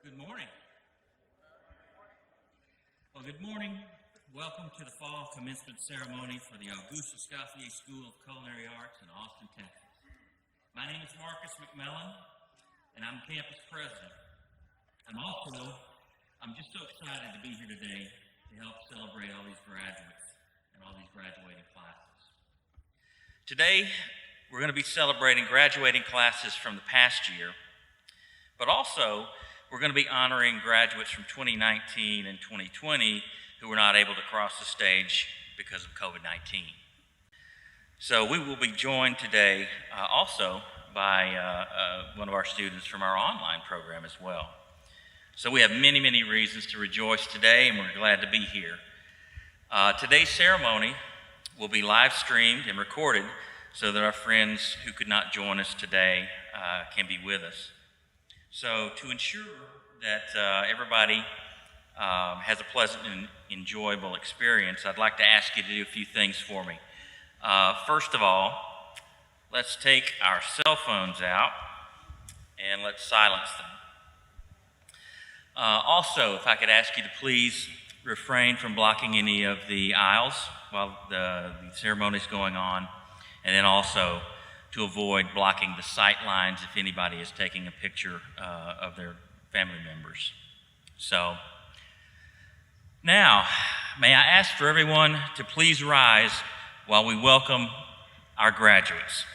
Good morning. Well, good morning. Welcome to the fall commencement ceremony for the Auguste Escoffier School of Culinary Arts in Austin, Texas. My name is Marcus McMillan, and I'm campus president. I'm just so excited to be here today to help celebrate all these graduates and all these graduating classes. Today, we're going to be celebrating graduating classes from the past year, but also we're going to be honoring graduates from 2019 and 2020 who were not able to cross the stage because of COVID-19. So we will be joined today also by one of our students from our online program as well. So we have many, many reasons to rejoice today, and we're glad to be here. Today's ceremony will be live streamed and recorded so that our friends who could not join us today can be with us. So to ensure that everybody has a pleasant and enjoyable experience, I'd like to ask you to do a few things for me. First of all, let's take our cell phones out and let's silence them. Also, if I could ask you to please refrain from blocking any of the aisles while the ceremony is going on, and then also to avoid blocking the sight lines if anybody is taking a picture of their family members. So, now, may I ask for everyone to please rise while we welcome our graduates.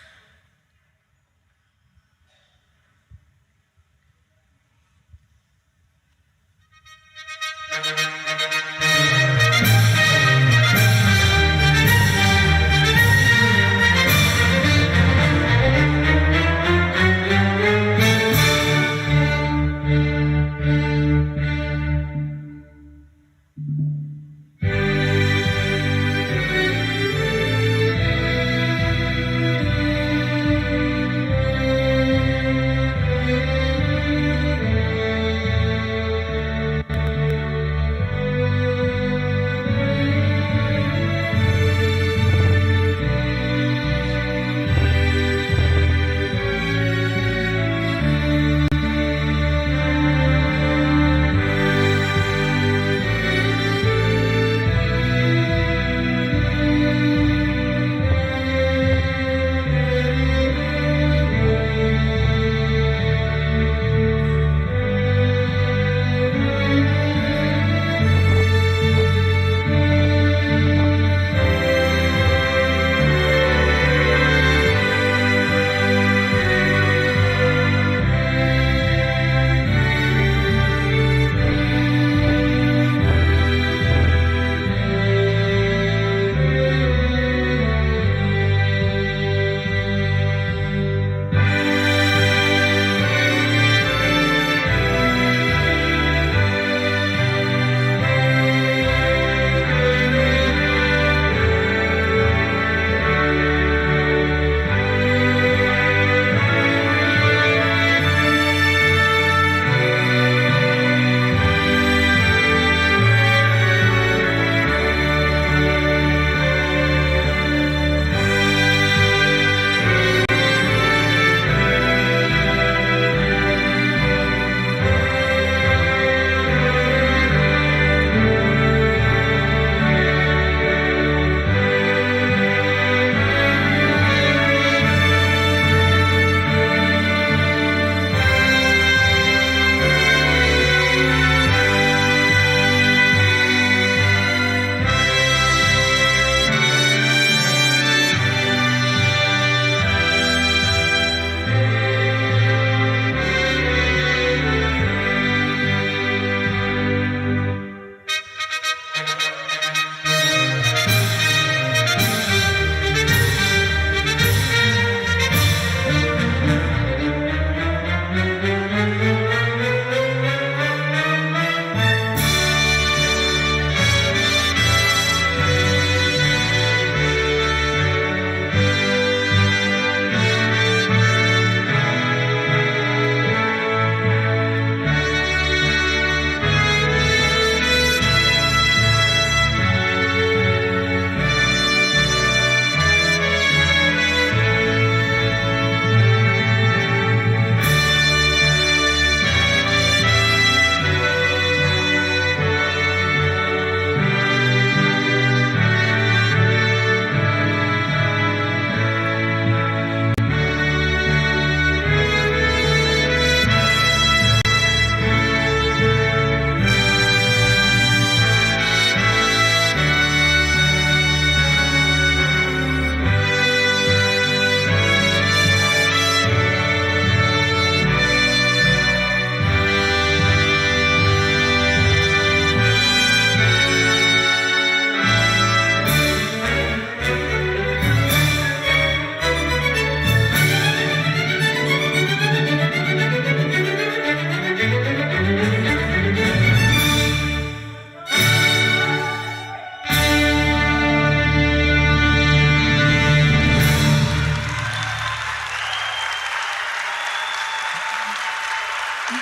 And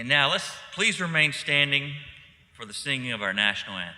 now let's please remain standing for the singing of our national anthem.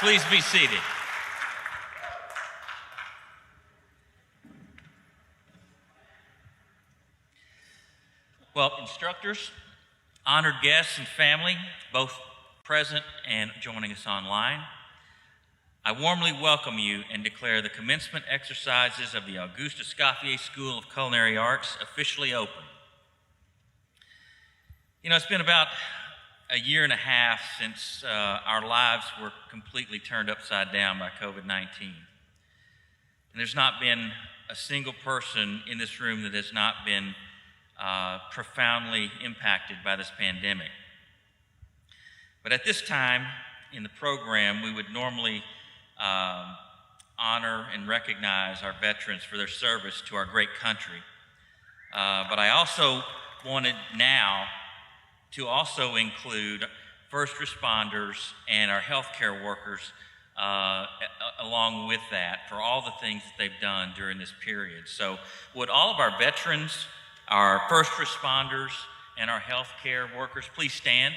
Please be seated. Well, instructors, honored guests, and family, both present and joining us online, I warmly welcome you and declare the commencement exercises of the Auguste Escoffier School of Culinary Arts officially open. You know, it's been about a year and a half since our lives were completely turned upside down by COVID-19. And there's not been a single person in this room that has not been profoundly impacted by this pandemic. But at this time in the program, we would normally honor and recognize our veterans for their service to our great country. But I also wanted now to also include first responders and our healthcare workers along with that for all the things that they've done during this period. So would all of our veterans, our first responders, and our healthcare workers please stand?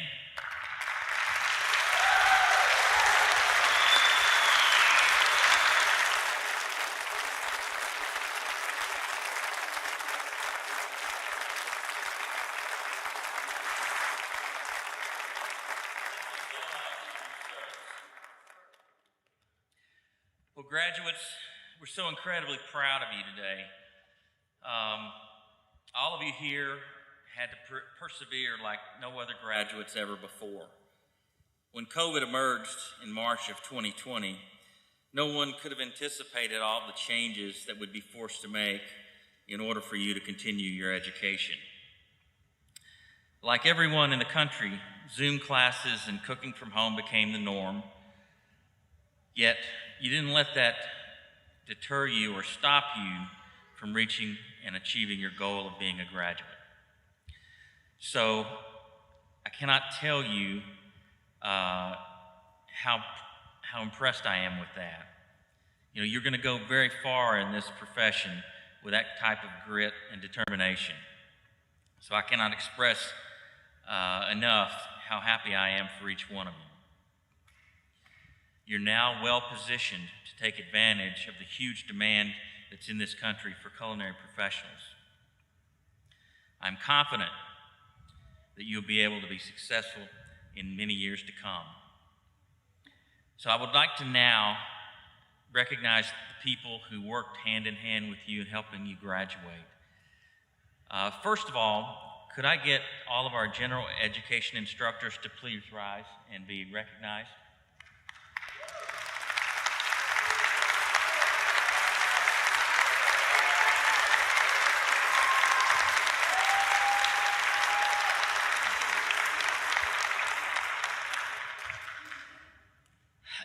Well, graduates, we're so incredibly proud of you today. All of you here had to persevere like no other graduates ever before. When COVID emerged in March of 2020, no one could have anticipated all the changes that would be forced to make in order for you to continue your education. Like everyone in the country, Zoom classes and cooking from home became the norm. Yet, you didn't let that deter you or stop you from reaching and achieving your goal of being a graduate. So, I cannot tell you how impressed I am with that. You know, you're going to go very far in this profession with that type of grit and determination. So I cannot express enough how happy I am for each one of you. You're now well positioned to take advantage of the huge demand that's in this country for culinary professionals. I'm confident that you'll be able to be successful in many years to come. So I would like to now recognize the people who worked hand in hand with you in helping you graduate. First of all, could I get all of our general education instructors to please rise and be recognized?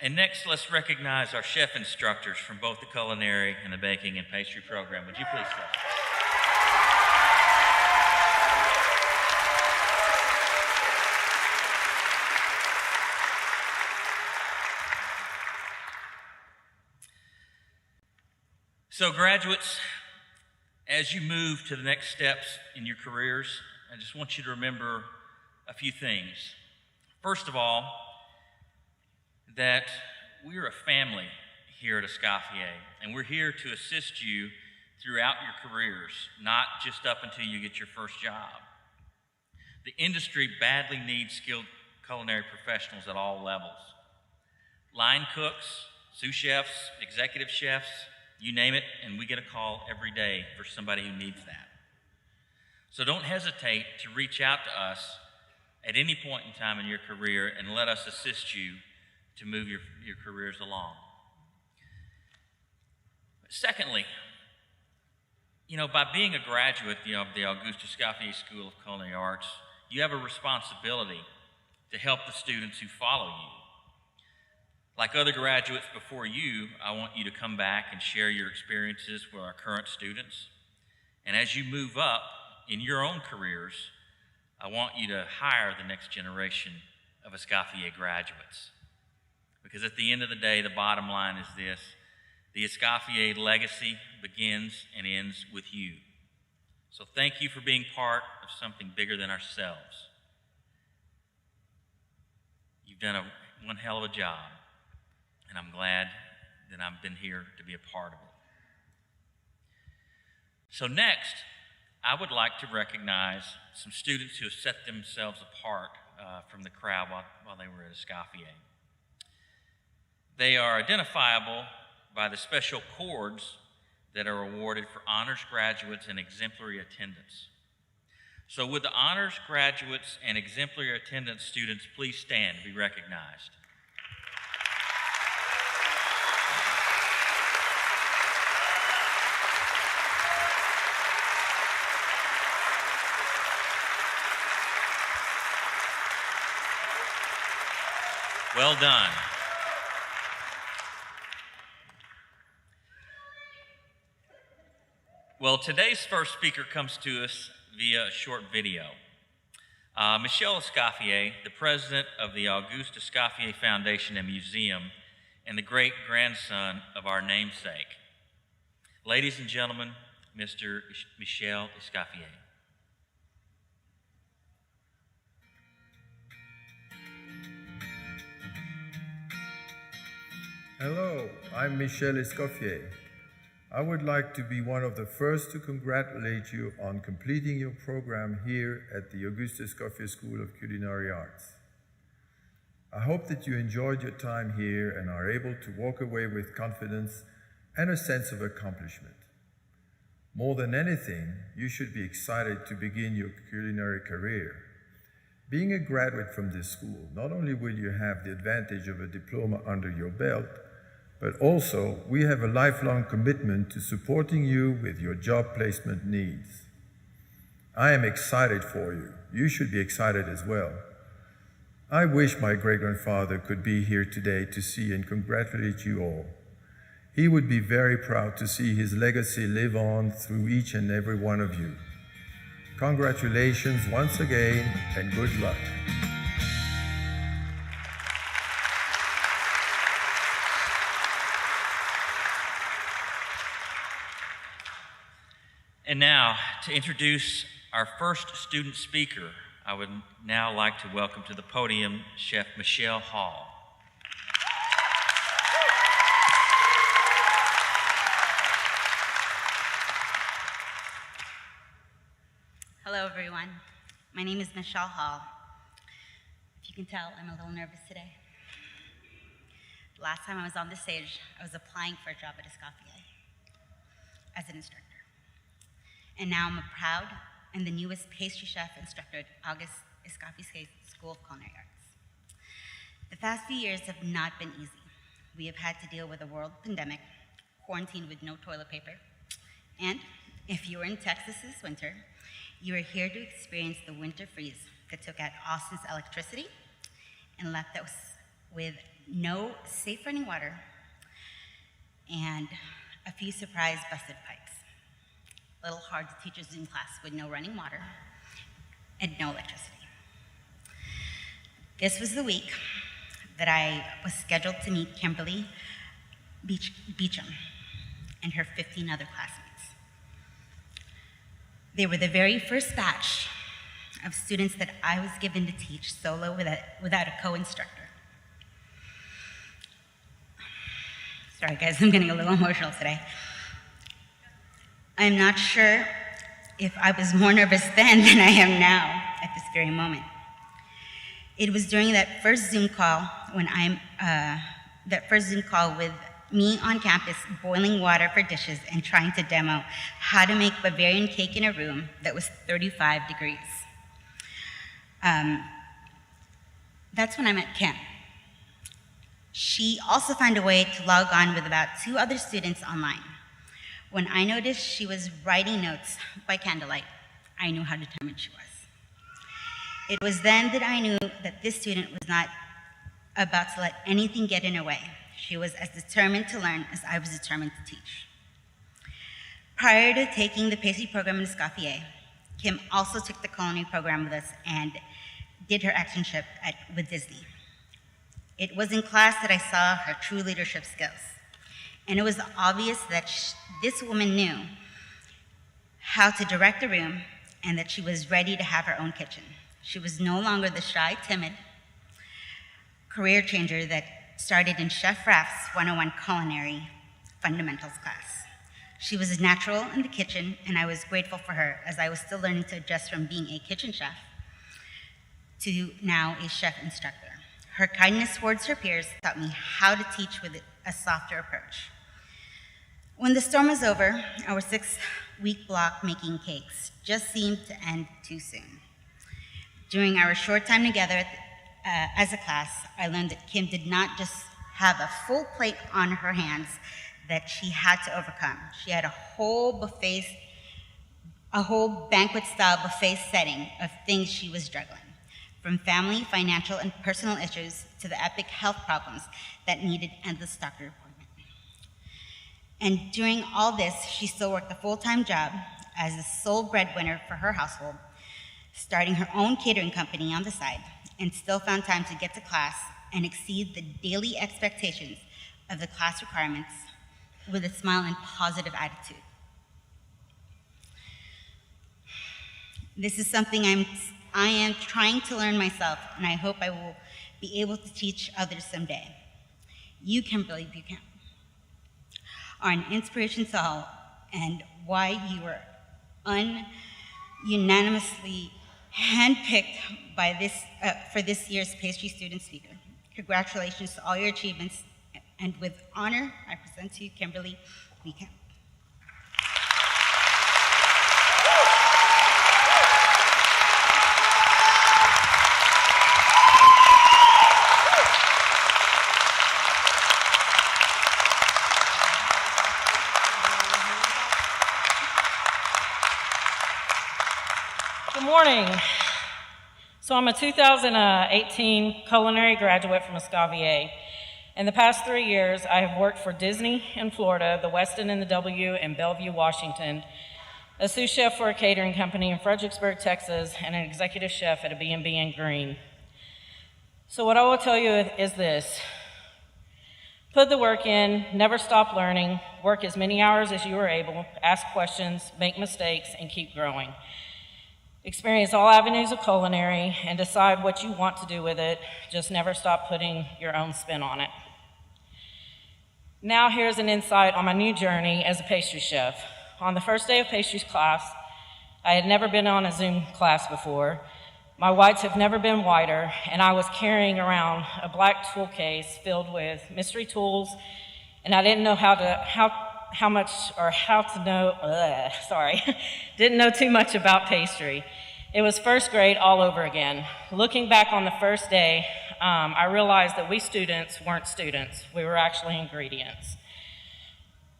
And next, let's recognize our chef instructors from both the culinary and the baking and pastry program. Would you please stand? So graduates, as you move to the next steps in your careers, I just want you to remember a few things. First of all, that we're a family here at Escoffier, and we're here to assist you throughout your careers, not just up until you get your first job. The industry badly needs skilled culinary professionals at all levels. Line cooks, sous chefs, executive chefs, you name it, and we get a call every day for somebody who needs that. So don't hesitate to reach out to us at any point in time in your career and let us assist you to move your careers along. Secondly, by being a graduate of the Auguste Escoffier School of Culinary Arts, you have a responsibility to help the students who follow you. Like other graduates before you, I want you to come back and share your experiences with our current students. And as you move up in your own careers, I want you to hire the next generation of Escoffier graduates. Because at the end of the day, the bottom line is this: the Escoffier legacy begins and ends with you. So thank you for being part of something bigger than ourselves. You've done one hell of a job, and I'm glad that I've been here to be a part of it. So next, I would like to recognize some students who have set themselves apart from the crowd while they were at Escoffier. They are identifiable by the special cords that are awarded for honors graduates and exemplary attendance. So would the honors graduates and exemplary attendance students please stand to be recognized? Well done. Well, today's first speaker comes to us via a short video. Michel Escoffier, the president of the Auguste Escoffier Foundation and Museum, and the great-grandson of our namesake. Ladies and gentlemen, Mr. Michel Escoffier. Hello, I'm Michel Escoffier. I would like to be one of the first to congratulate you on completing your program here at the Auguste Escoffier School of Culinary Arts. I hope that you enjoyed your time here and are able to walk away with confidence and a sense of accomplishment. More than anything, you should be excited to begin your culinary career. Being a graduate from this school, not only will you have the advantage of a diploma under your belt, but also we have a lifelong commitment to supporting you with your job placement needs. I am excited for you. You should be excited as well. I wish my great-grandfather could be here today to see and congratulate you all. He would be very proud to see his legacy live on through each and every one of you. Congratulations once again, and good luck. And now, to introduce our first student speaker, I would now like to welcome to the podium Chef Michelle Hall. Hello, everyone. My name is Michelle Hall. If you can tell, I'm a little nervous today. The last time I was on the stage, I was applying for a job at Escoffier as an instructor. And now I'm a proud and the newest pastry chef instructor at August Escoffier School of Culinary Arts. The past few years have not been easy. We have had to deal with a world pandemic, quarantined with no toilet paper, and if you were in Texas this winter, you are here to experience the winter freeze that took out Austin's electricity and left us with no safe running water and a few surprise busted pipes. A little hard to teach a Zoom class with no running water and no electricity. This was the week that I was scheduled to meet Kimberly Beecham and her 15 other classmates. They were the very first batch of students that I was given to teach solo without a co-instructor. Sorry guys, I'm getting a little emotional today. I'm not sure if I was more nervous then than I am now at this very moment. It was during that first Zoom call with me on campus boiling water for dishes and trying to demo how to make Bavarian cake in a room that was 35 degrees. That's when I met Kim. She also found a way to log on with about 2 other students online. When I noticed she was writing notes by candlelight, I knew how determined she was. It was then that I knew that this student was not about to let anything get in her way. She was as determined to learn as I was determined to teach. Prior to taking the pastry program in Escoffier, Kim also took the culinary program with us and did her externship with Disney. It was in class that I saw her true leadership skills. And it was obvious that this woman knew how to direct a room and that she was ready to have her own kitchen. She was no longer the shy, timid career changer that started in Chef Raff's 101 Culinary Fundamentals class. She was natural in the kitchen, and I was grateful for her as I was still learning to adjust from being a kitchen chef to now a chef instructor. Her kindness towards her peers taught me how to teach with a softer approach. When the storm was over, our 6-week block making cakes just seemed to end too soon. During our short time together as a class, I learned that Kim did not just have a full plate on her hands that she had to overcome. She had a whole banquet-style buffet setting of things she was juggling, from family, financial, and personal issues to the epic health problems that needed endless doctor appointment. And during all this, she still worked a full-time job as the sole breadwinner for her household, starting her own catering company on the side, and still found time to get to class and exceed the daily expectations of the class requirements with a smile and positive attitude. This is something I am trying to learn myself, and I hope I will be able to teach others someday. You, Kimberly Buchanan, are an inspiration to all, and why you were unanimously handpicked by for this year's pastry student speaker. Congratulations to all your achievements, and with honor, I present to you Kimberly Buchanan. Good morning. So I'm a 2018 culinary graduate from Escoffier. In the past 3 years, I have worked for Disney in Florida, the Westin and the W in Bellevue, Washington, a sous chef for a catering company in Fredericksburg, Texas, and an executive chef at a B&B in Greene. So what I will tell you is this: put the work in, never stop learning, work as many hours as you are able, ask questions, make mistakes, and keep growing. Experience all avenues of culinary and decide what you want to do with it. Just never stop putting your own spin on it. Now here's an insight on my new journey as a pastry chef. On the first day of pastries class, I had never been on a Zoom class before. My whites have never been whiter, and I was carrying around a black tool case filled with mystery tools, and I didn't know how didn't know too much about pastry. It was first grade all over again. Looking back on the first day, I realized that we students weren't students. We were actually ingredients.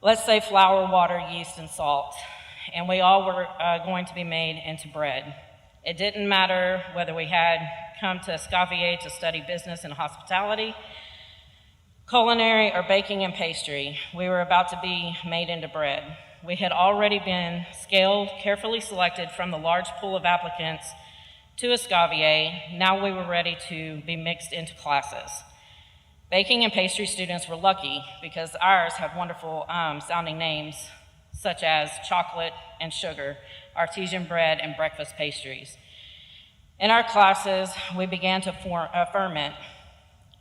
Let's say flour, water, yeast, and salt. And we all were going to be made into bread. It didn't matter whether we had come to Escoffier to study business and hospitality, culinary, or baking and pastry. We were about to be made into bread. We had already been scaled, carefully selected from the large pool of applicants to Escoffier. Now we were ready to be mixed into classes. Baking and pastry students were lucky because ours had wonderful sounding names such as chocolate and sugar, artesian bread, and breakfast pastries. In our classes, we began to ferment.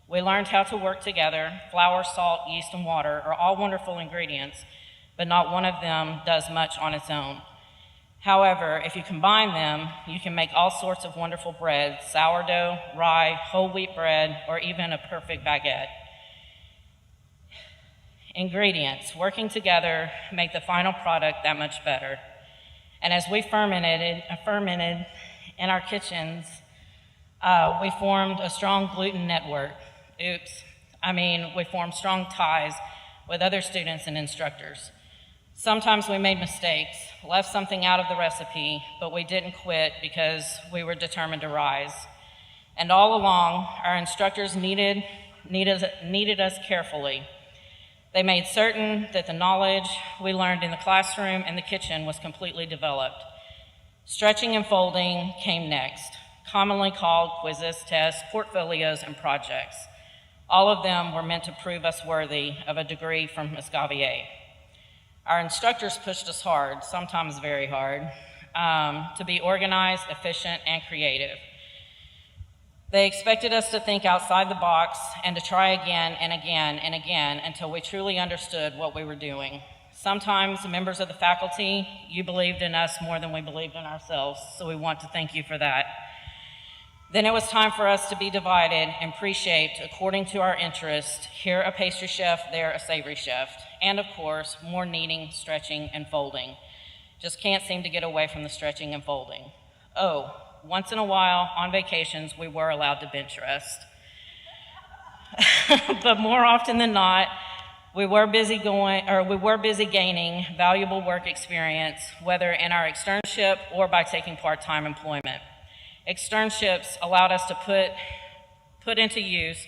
We learned how to work together. Flour, salt, yeast, and water are all wonderful ingredients, but not one of them does much on its own. However, if you combine them, you can make all sorts of wonderful bread: sourdough, rye, whole wheat bread, or even a perfect baguette. Ingredients working together make the final product that much better. And as we fermented in our kitchens, we formed a strong gluten network. We formed strong ties with other students and instructors. Sometimes we made mistakes, left something out of the recipe, but we didn't quit because we were determined to rise. And all along, our instructors needed us carefully. They made certain that the knowledge we learned in the classroom and the kitchen was completely developed. Stretching and folding came next, commonly called quizzes, tests, portfolios, and projects. All of them were meant to prove us worthy of a degree from Escoffier. Our instructors pushed us hard, sometimes very hard, to be organized, efficient, and creative. They expected us to think outside the box and to try again and again and again until we truly understood what we were doing. Sometimes, members of the faculty, you believed in us more than we believed in ourselves, so we want to thank you for that. Then it was time for us to be divided and pre-shaped according to our interest. Here a pastry chef, there a savory chef. And of course, more kneading, stretching, and folding. Just can't seem to get away from the stretching and folding. Oh, once in a while, on vacations, we were allowed to bench rest. But more often than not, we were busy gaining valuable work experience, whether in our externship or by taking part-time employment. Externships allowed us to put into use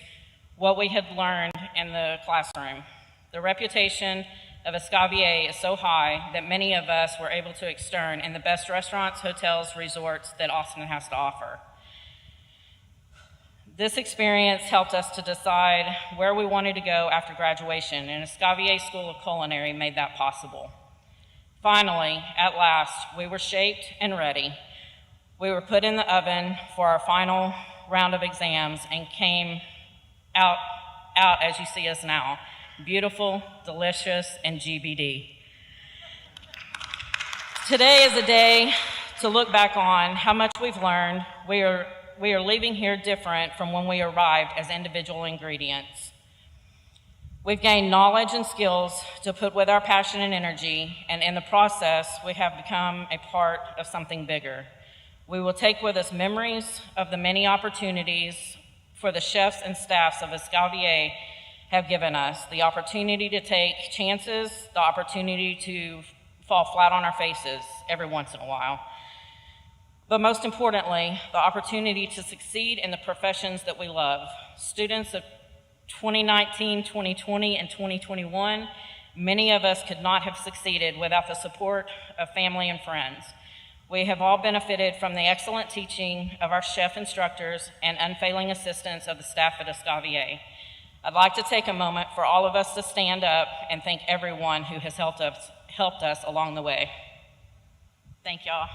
what we had learned in the classroom. The reputation of Escoffier is so high that many of us were able to extern in the best restaurants, hotels, resorts that Austin has to offer. This experience helped us to decide where we wanted to go after graduation, and Escoffier School of Culinary made that possible. Finally, at last, we were shaped and ready. We were put in the oven for our final round of exams and came out as you see us now. Beautiful, delicious, and GBD. Today is a day to look back on how much we've learned. We are leaving here different from when we arrived as individual ingredients. We've gained knowledge and skills to put with our passion and energy, and in the process, we have become a part of something bigger. We will take with us memories of the many opportunities for the chefs and staffs of Escoffier have given us, the opportunity to take chances, the opportunity to fall flat on our faces every once in a while. But most importantly, the opportunity to succeed in the professions that we love. Students of 2019, 2020, and 2021, many of us could not have succeeded without the support of family and friends. We have all benefited from the excellent teaching of our chef instructors and unfailing assistance of the staff at Escoffier. I'd like to take a moment for all of us to stand up and thank everyone who has helped us along the way. Thank y'all.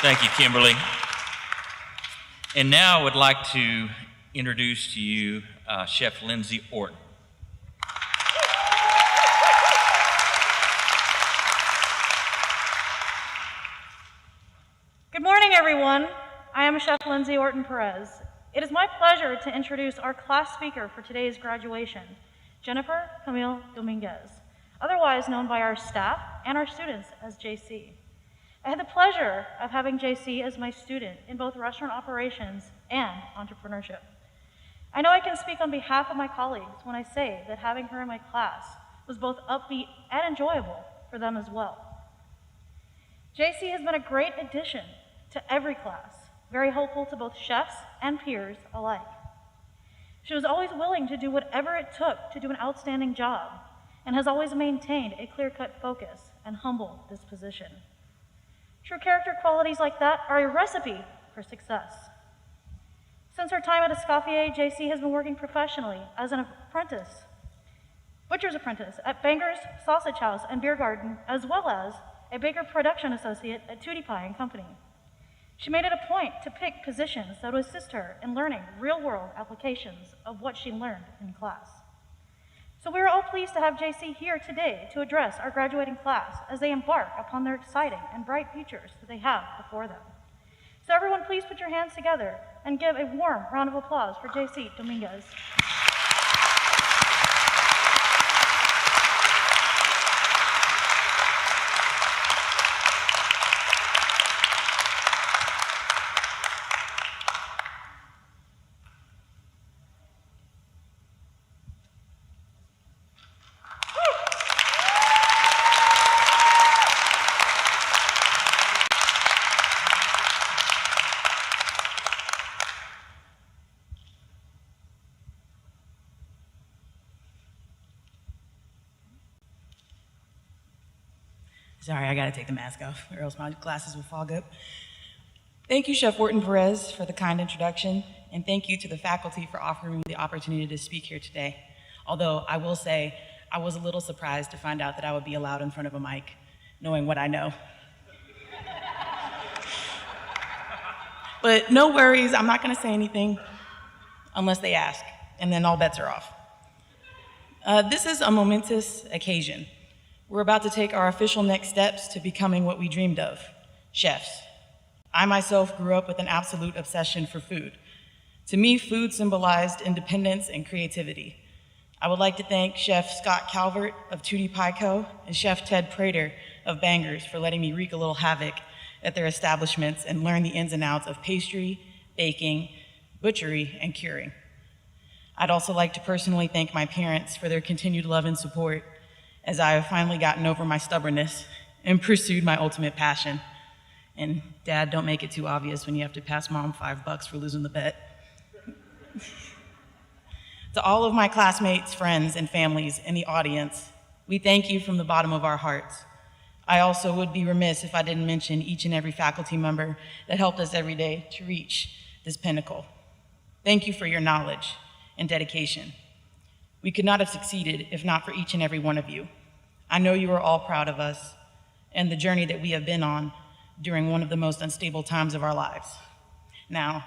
Thank you, Kimberly. And now I would like to introduce to you Chef Lindsay Orton. everyone. I am Chef Lindsay Orton Perez. It is my pleasure to introduce our class speaker for today's graduation, Jennifer Camille Dominguez, otherwise known by our staff and our students as JC. I had the pleasure of having JC as my student in both restaurant operations and entrepreneurship. I know I can speak on behalf of my colleagues when I say that having her in my class was both upbeat and enjoyable for them as well. JC has been a great addition to every class, very helpful to both chefs and peers alike. She was always willing to do whatever it took to do an outstanding job and has always maintained a clear-cut focus and humble disposition. True character qualities like that are a recipe for success. Since her time at Escoffier, JC has been working professionally as an apprentice, butcher's apprentice at Banger's Sausage House and Beer Garden, as well as a baker production associate at Tootie Pie and Company. She made it a point to pick positions that would assist her in learning real-world applications of what she learned in class. So we are all pleased to have JC here today to address our graduating class as they embark upon their exciting and bright futures that they have before them. So everyone, please put your hands together and give a warm round of applause for JC Dominguez. Sorry, I gotta take the mask off, or else my glasses will fog up. Thank you, Chef Orton Perez, for the kind introduction, and thank you to the faculty for offering me the opportunity to speak here today. Although I will say, I was a little surprised to find out that I would be allowed in front of a mic, knowing what I know. But no worries, I'm not gonna say anything unless they ask, and then all bets are off. This is a momentous occasion. We're about to take our official next steps to becoming what we dreamed of, chefs. I myself grew up with an absolute obsession for food. To me, food symbolized independence and creativity. I would like to thank Chef Scott Calvert of Tootie Pie Co. and Chef Ted Prater of Bangers for letting me wreak a little havoc at their establishments and learn the ins and outs of pastry, baking, butchery, and curing. I'd also like to personally thank my parents for their continued love and support as I have finally gotten over my stubbornness and pursued my ultimate passion. And Dad, don't make it too obvious when you have to pass Mom $5 for losing the bet. To all of my classmates, friends, and families in the audience, we thank you from the bottom of our hearts. I also would be remiss if I didn't mention each and every faculty member that helped us every day to reach this pinnacle. Thank you for your knowledge and dedication. We could not have succeeded if not for each and every one of you. I know you are all proud of us and the journey that we have been on during one of the most unstable times of our lives. Now,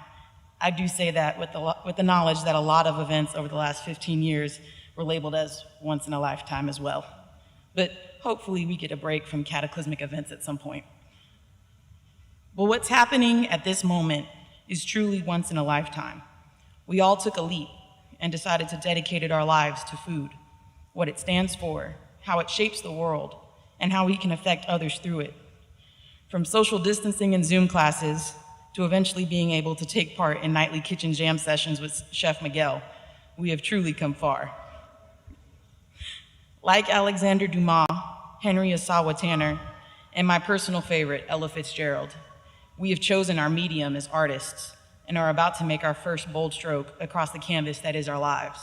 I do say that with the knowledge that a lot of events over the last 15 years were labeled as once in a lifetime as well. But hopefully we get a break from cataclysmic events at some point. But what's happening at this moment is truly once in a lifetime. We all took a leap and decided to dedicate our lives to food, what it stands for, how it shapes the world, and how we can affect others through it. From social distancing and Zoom classes to eventually being able to take part in nightly kitchen jam sessions with Chef Miguel, we have truly come far. Like Alexander Dumas, Henry Asawa Tanner, and my personal favorite, Ella Fitzgerald, we have chosen our medium as artists and are about to make our first bold stroke across the canvas that is our lives.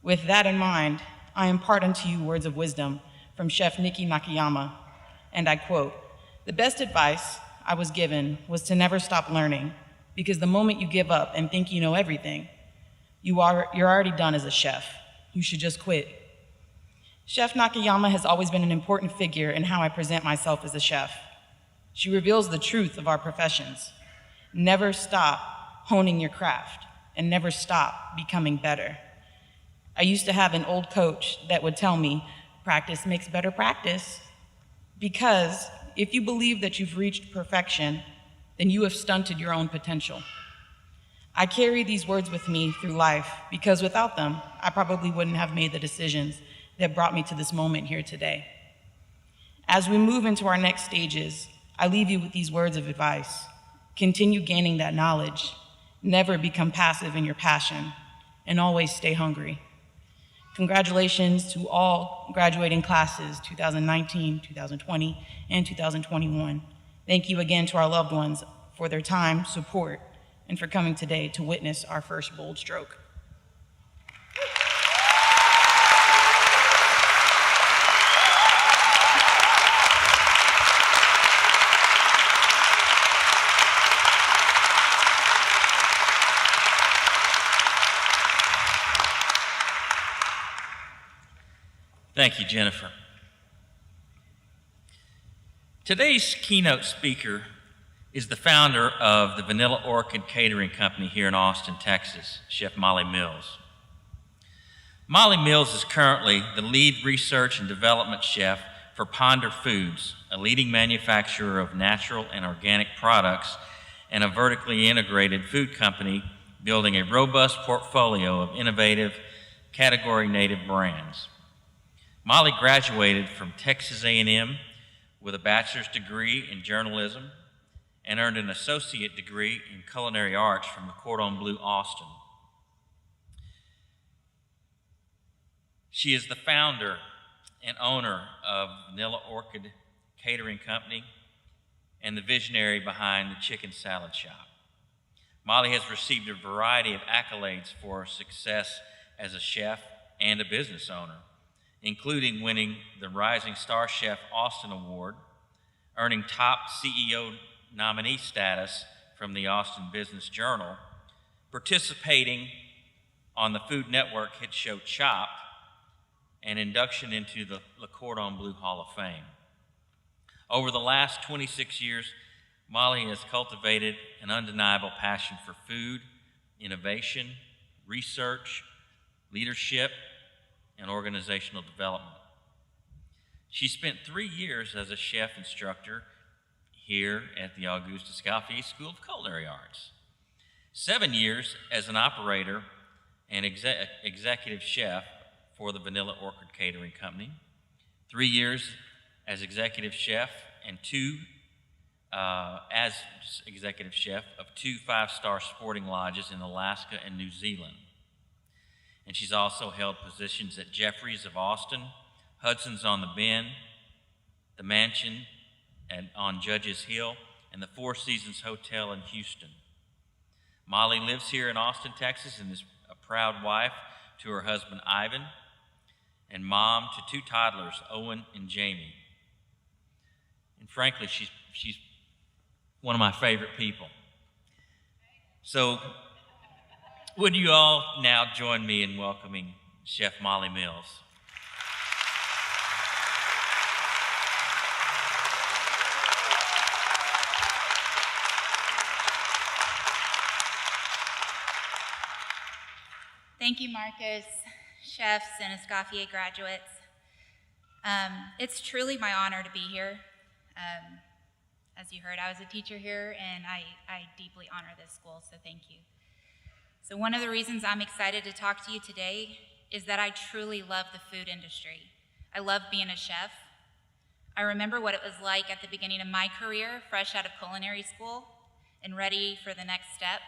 With that in mind, I impart unto you words of wisdom from Chef Nikki Nakayama, and I quote, "The best advice I was given was to never stop learning, because the moment you give up and think you know everything, you're already done as a chef. You should just quit." Chef Nakayama has always been an important figure in how I present myself as a chef. She reveals the truth of our professions. Never stop honing your craft, and never stop becoming better. I used to have an old coach that would tell me, practice makes better practice. Because if you believe that you've reached perfection, then you have stunted your own potential. I carry these words with me through life because without them, I probably wouldn't have made the decisions that brought me to this moment here today. As we move into our next stages, I leave you with these words of advice. Continue gaining that knowledge. Never become passive in your passion, and always stay hungry. Congratulations to all graduating classes 2019, 2020, and 2021. Thank you again to our loved ones for their time, support, and for coming today to witness our first bold stroke. Thank you, Jennifer. Today's keynote speaker is the founder of the Vanilla Orchid Catering Company here in Austin, Texas, Chef Molly Mills. Molly Mills is currently the lead research and development chef for Ponder Foods, a leading manufacturer of natural and organic products and a vertically integrated food company building a robust portfolio of innovative, category-native brands. Molly graduated from Texas A&M with a bachelor's degree in journalism and earned an associate degree in culinary arts from the Cordon Bleu Austin. She is the founder and owner of Vanilla Orchid Catering Company and the visionary behind the Chicken Salad Shop. Molly has received a variety of accolades for her success as a chef and a business owner, including winning the Rising Star Chef Austin Award, earning top CEO nominee status from the Austin Business Journal, participating on the Food Network hit show Chopped, and induction into the Le Cordon Bleu Hall of Fame. Over the last 26 years, Molly has cultivated an undeniable passion for food, innovation, research, leadership, and organizational development. She spent 3 years as a chef instructor here at the Auguste Escoffier School of Culinary Arts, 7 years as an operator and executive chef for the Vanilla Orchid Catering Company, 3 years as executive chef and 2 as executive chef of 2 5-star sporting lodges in Alaska and New Zealand. And she's also held positions at Jeffrey's of Austin, Hudson's on the Bend, the Mansion on Judges Hill, and the Four Seasons Hotel in Houston. Molly lives here in Austin, Texas, and is a proud wife to her husband, Ivan, and mom to 2 toddlers, Owen and Jamie. And frankly, she's one of my favorite people. So, would you all now join me in welcoming Chef Molly Mills? Thank you, Marcus, chefs, and Escoffier graduates. It's truly my honor to be here. As you heard, I was a teacher here, and I deeply honor this school, so thank you. So one of the reasons I'm excited to talk to you today is that I truly love the food industry. I love being a chef. I remember what it was like at the beginning of my career, fresh out of culinary school and ready for the next step.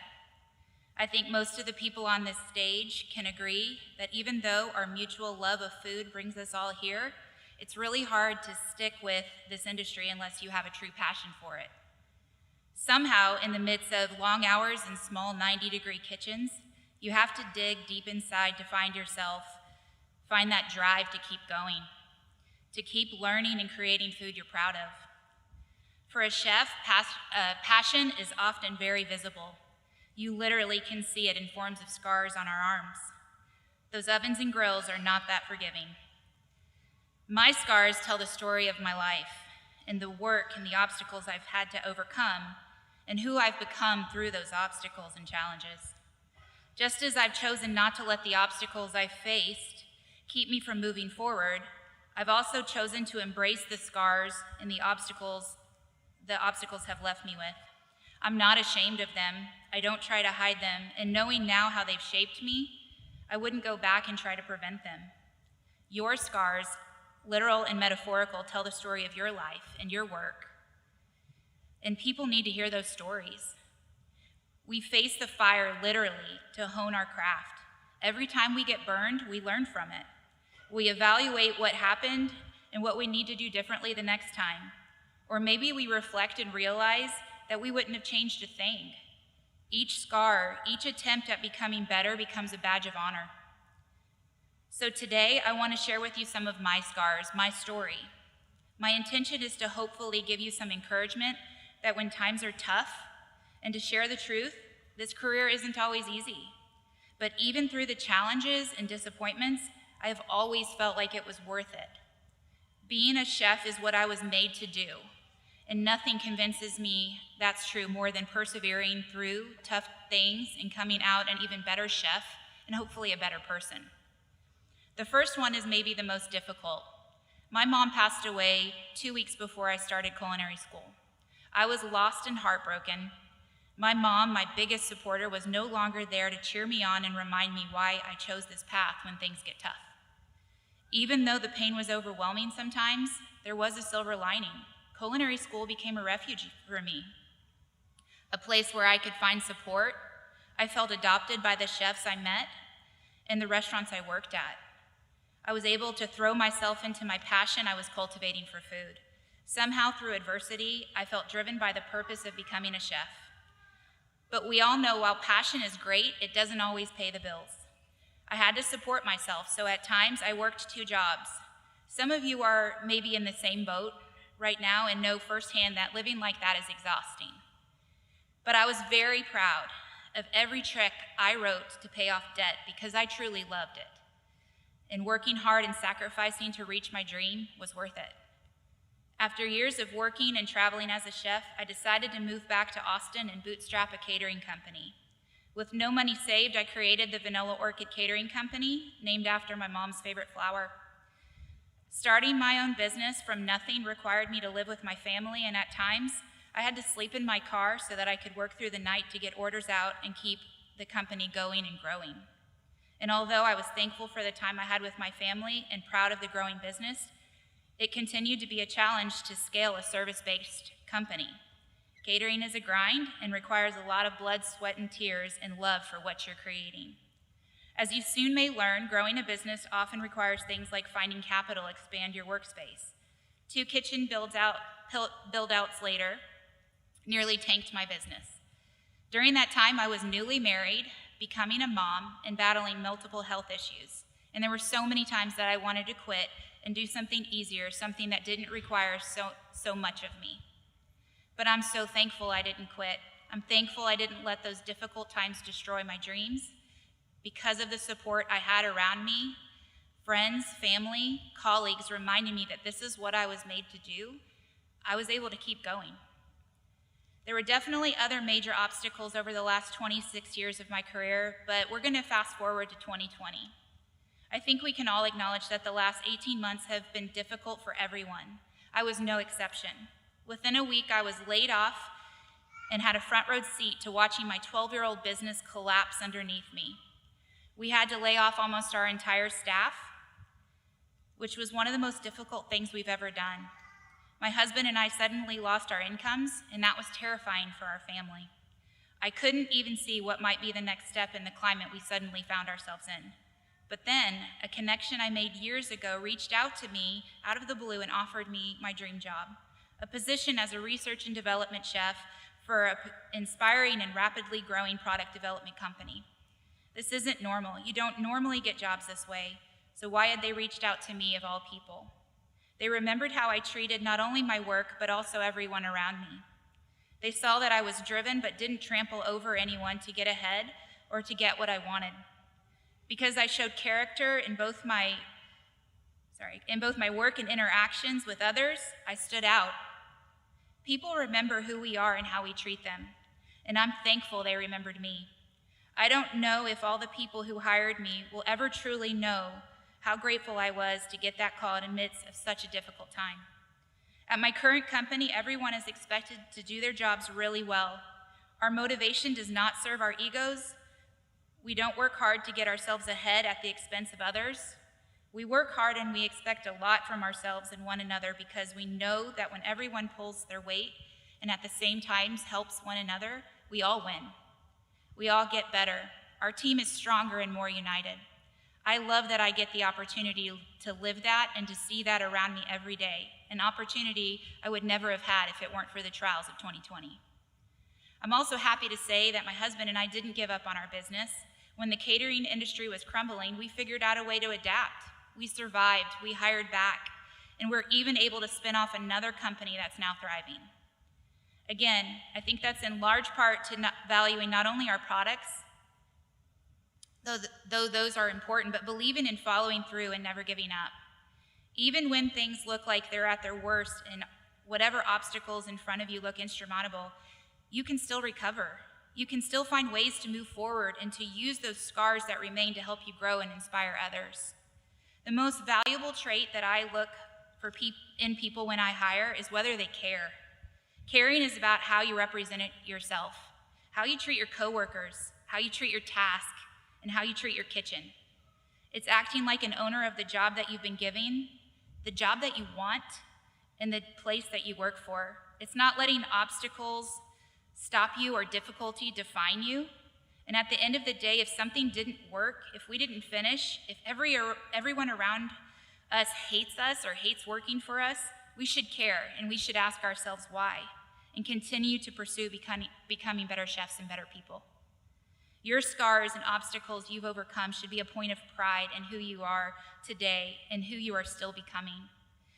I think most of the people on this stage can agree that even though our mutual love of food brings us all here, it's really hard to stick with this industry unless you have a true passion for it. Somehow, in the midst of long hours in small 90-degree kitchens, you have to dig deep inside to find yourself, find that drive to keep going, to keep learning and creating food you're proud of. For a chef, passion is often very visible. You literally can see it in forms of scars on our arms. Those ovens and grills are not that forgiving. My scars tell the story of my life and the work and the obstacles I've had to overcome and who I've become through those obstacles and challenges. Just as I've chosen not to let the obstacles I've faced keep me from moving forward, I've also chosen to embrace the scars and the obstacles have left me with. I'm not ashamed of them. I don't try to hide them, and knowing now how they've shaped me, I wouldn't go back and try to prevent them. Your scars, literal and metaphorical, tell the story of your life and your work, and people need to hear those stories. We face the fire literally to hone our craft. Every time we get burned, we learn from it. We evaluate what happened and what we need to do differently the next time. Or maybe we reflect and realize that we wouldn't have changed a thing. Each scar, each attempt at becoming better becomes a badge of honor. So today, I want to share with you some of my scars, my story. My intention is to hopefully give you some encouragement that when times are tough, and to share the truth, this career isn't always easy. But even through the challenges and disappointments, I have always felt like it was worth it. Being a chef is what I was made to do, and nothing convinces me that's true more than persevering through tough things and coming out an even better chef and hopefully a better person. The first one is maybe the most difficult. My mom passed away 2 weeks before I started culinary school. I was lost and heartbroken. My mom, my biggest supporter, was no longer there to cheer me on and remind me why I chose this path when things get tough. Even though the pain was overwhelming sometimes, there was a silver lining. Culinary school became a refuge for me, a place where I could find support. I felt adopted by the chefs I met and the restaurants I worked at. I was able to throw myself into my passion I was cultivating for food. Somehow through adversity, I felt driven by the purpose of becoming a chef. But we all know while passion is great, it doesn't always pay the bills. I had to support myself, so at times I worked 2 jobs. Some of you are maybe in the same boat right now and know firsthand that living like that is exhausting. But I was very proud of every trick I wrote to pay off debt because I truly loved it. And working hard and sacrificing to reach my dream was worth it. After years of working and traveling as a chef, I decided to move back to Austin and bootstrap a catering company. With no money saved, I created the Vanilla Orchid Catering Company, named after my mom's favorite flower. Starting my own business from nothing required me to live with my family, and at times, I had to sleep in my car so that I could work through the night to get orders out and keep the company going and growing. And although I was thankful for the time I had with my family and proud of the growing business, it continued to be a challenge to scale a service-based company. Catering is a grind and requires a lot of blood, sweat, and tears and love for what you're creating. As you soon may learn, growing a business often requires things like finding capital to expand your workspace. 2 kitchen build-outs later nearly tanked my business. During that time, I was newly married, becoming a mom, and battling multiple health issues. And there were so many times that I wanted to quit and do something easier, something that didn't require so much of me. But I'm so thankful I didn't quit. I'm thankful I didn't let those difficult times destroy my dreams. Because of the support I had around me, friends, family, colleagues reminding me that this is what I was made to do, I was able to keep going. There were definitely other major obstacles over the last 26 years of my career, but we're going to fast forward to 2020. I think we can all acknowledge that the last 18 months have been difficult for everyone. I was no exception. Within a week, I was laid off and had a front row seat to watching my 12-year-old business collapse underneath me. We had to lay off almost our entire staff, which was one of the most difficult things we've ever done. My husband and I suddenly lost our incomes, and that was terrifying for our family. I couldn't even see what might be the next step in the climate we suddenly found ourselves in. But then, a connection I made years ago reached out to me out of the blue and offered me my dream job, a position as a research and development chef for an inspiring and rapidly growing product development company. This isn't normal. You don't normally get jobs this way, so why had they reached out to me of all people? They remembered how I treated not only my work, but also everyone around me. They saw that I was driven but didn't trample over anyone to get ahead or to get what I wanted. Because I showed character in both my work and interactions with others, I stood out. People remember who we are and how we treat them, and I'm thankful they remembered me. I don't know if all the people who hired me will ever truly know how grateful I was to get that call in the midst of such a difficult time. At my current company, everyone is expected to do their jobs really well. Our motivation does not serve our egos. We don't work hard to get ourselves ahead at the expense of others. We work hard and we expect a lot from ourselves and one another because we know that when everyone pulls their weight and at the same time helps one another, we all win. We all get better. Our team is stronger and more united. I love that I get the opportunity to live that and to see that around me every day, an opportunity I would never have had if it weren't for the trials of 2020. I'm also happy to say that my husband and I didn't give up on our business. When the catering industry was crumbling, we figured out a way to adapt. We survived, we hired back, and we're even able to spin off another company that's now thriving. Again, I think that's in large part to valuing not only our products, though those are important, but believing in following through and never giving up. Even when things look like they're at their worst and whatever obstacles in front of you look insurmountable, you can still recover. You can still find ways to move forward and to use those scars that remain to help you grow and inspire others. The most valuable trait that I look for in people when I hire is whether they care. Caring is about how you represent yourself, how you treat your coworkers, how you treat your task, and how you treat your kitchen. It's acting like an owner of the job that you've been given, the job that you want, and the place that you work for. It's not letting obstacles stop you or difficulty define you. And at the end of the day, if something didn't work, if we didn't finish, if everyone around us hates us or hates working for us, we should care and we should ask ourselves why and continue to pursue becoming better chefs and better people. Your scars and obstacles you've overcome should be a point of pride in who you are today and who you are still becoming.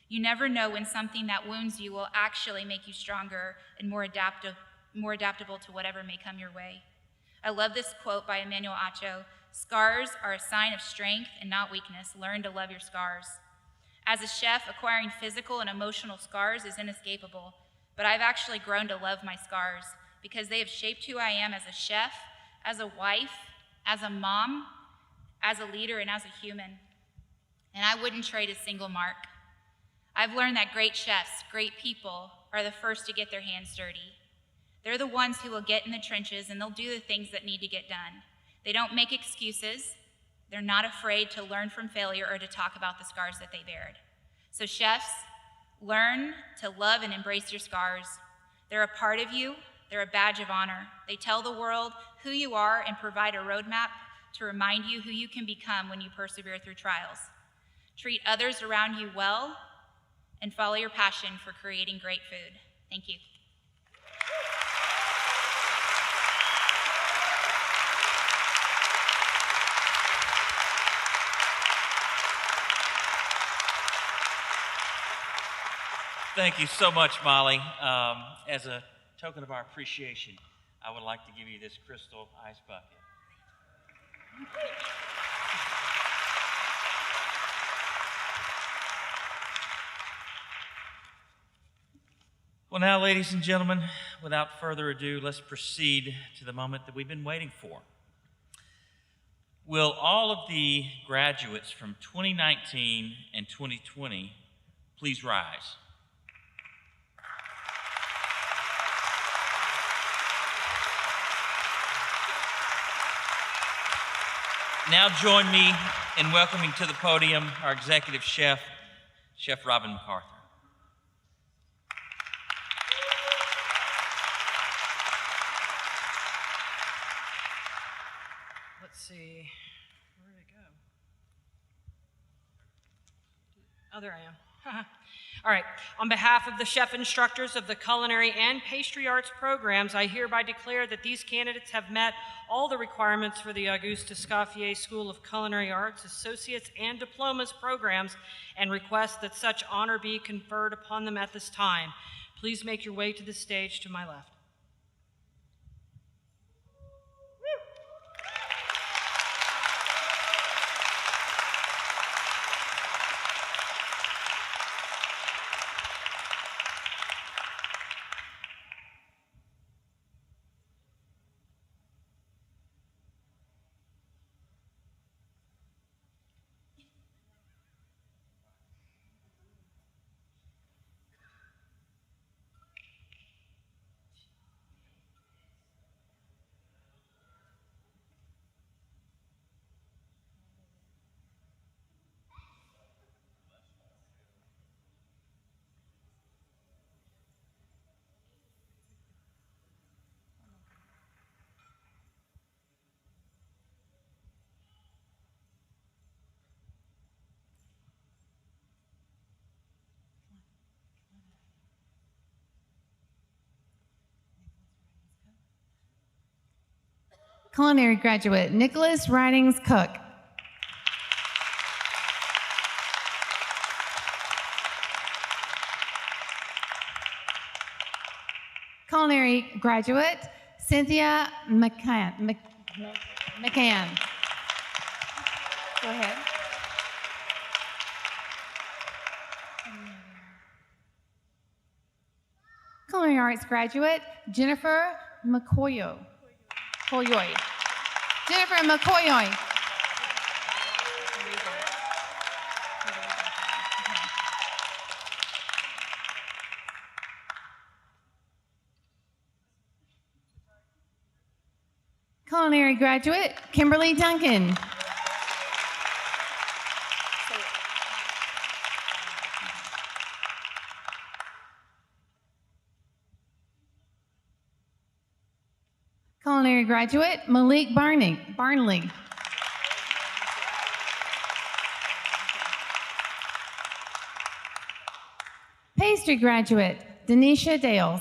You never know when something that wounds you will actually make you stronger and more adaptable to whatever may come your way. I love this quote by Emmanuel Acho: "Scars are a sign of strength and not weakness. Learn to love your scars." As a chef, acquiring physical and emotional scars is inescapable, but I've actually grown to love my scars because they have shaped who I am as a chef, as a wife, as a mom, as a leader, and as a human. And I wouldn't trade a single mark. I've learned that great chefs, great people, are the first to get their hands dirty. They're the ones who will get in the trenches and they'll do the things that need to get done. They don't make excuses. They're not afraid to learn from failure or to talk about the scars that they bared. So chefs, learn to love and embrace your scars. They're a part of you. They're a badge of honor. They tell the world who you are and provide a roadmap to remind you who you can become when you persevere through trials. Treat others around you well and follow your passion for creating great food. Thank you. Thank you so much, Molly. As a token of our appreciation, I would like to give you this crystal ice bucket. Well, now, ladies and gentlemen, without further ado, let's proceed to the moment that we've been waiting for. Will all of the graduates from 2019 and 2020 please rise? Now join me in welcoming to the podium our executive chef, Chef Robin MacArthur. Let's see, where did it go? Oh, there I am. All right, on behalf of the chef instructors of the culinary and pastry arts programs, I hereby declare that these candidates have met all the requirements for the Auguste Escoffier School of Culinary Arts, Associates, and Diplomas programs, and request that such honor be conferred upon them at this time. Please make your way to the stage to my left. Culinary graduate Nicholas Ridings Cook. Culinary graduate Cynthia McCann. Go ahead. Culinary arts graduate Jennifer McCoyoy. Jennifer McCoyoy. Culinary graduate Kimberly Duncan. Culinary graduate Malik Barnley. Pastry graduate Denisha Dales.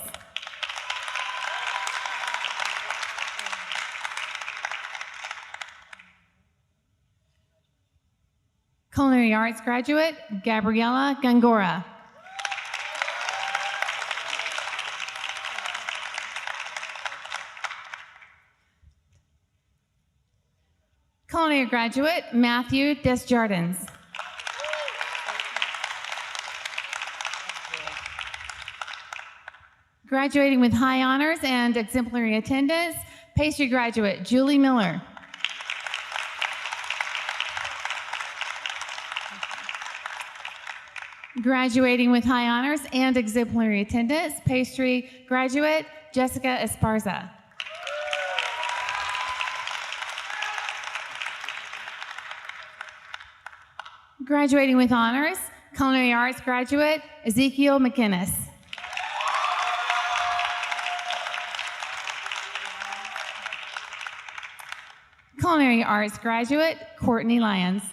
Culinary arts graduate Gabriella Gangora. Culinary graduate Matthew Desjardins. Graduating with high honors and exemplary attendance, pastry graduate Julie Miller. Graduating with high honors and exemplary attendance, pastry graduate Jessica Esparza. Graduating with honors, culinary arts graduate Ezekiel McInnes. Culinary arts graduate Courtney Lyons.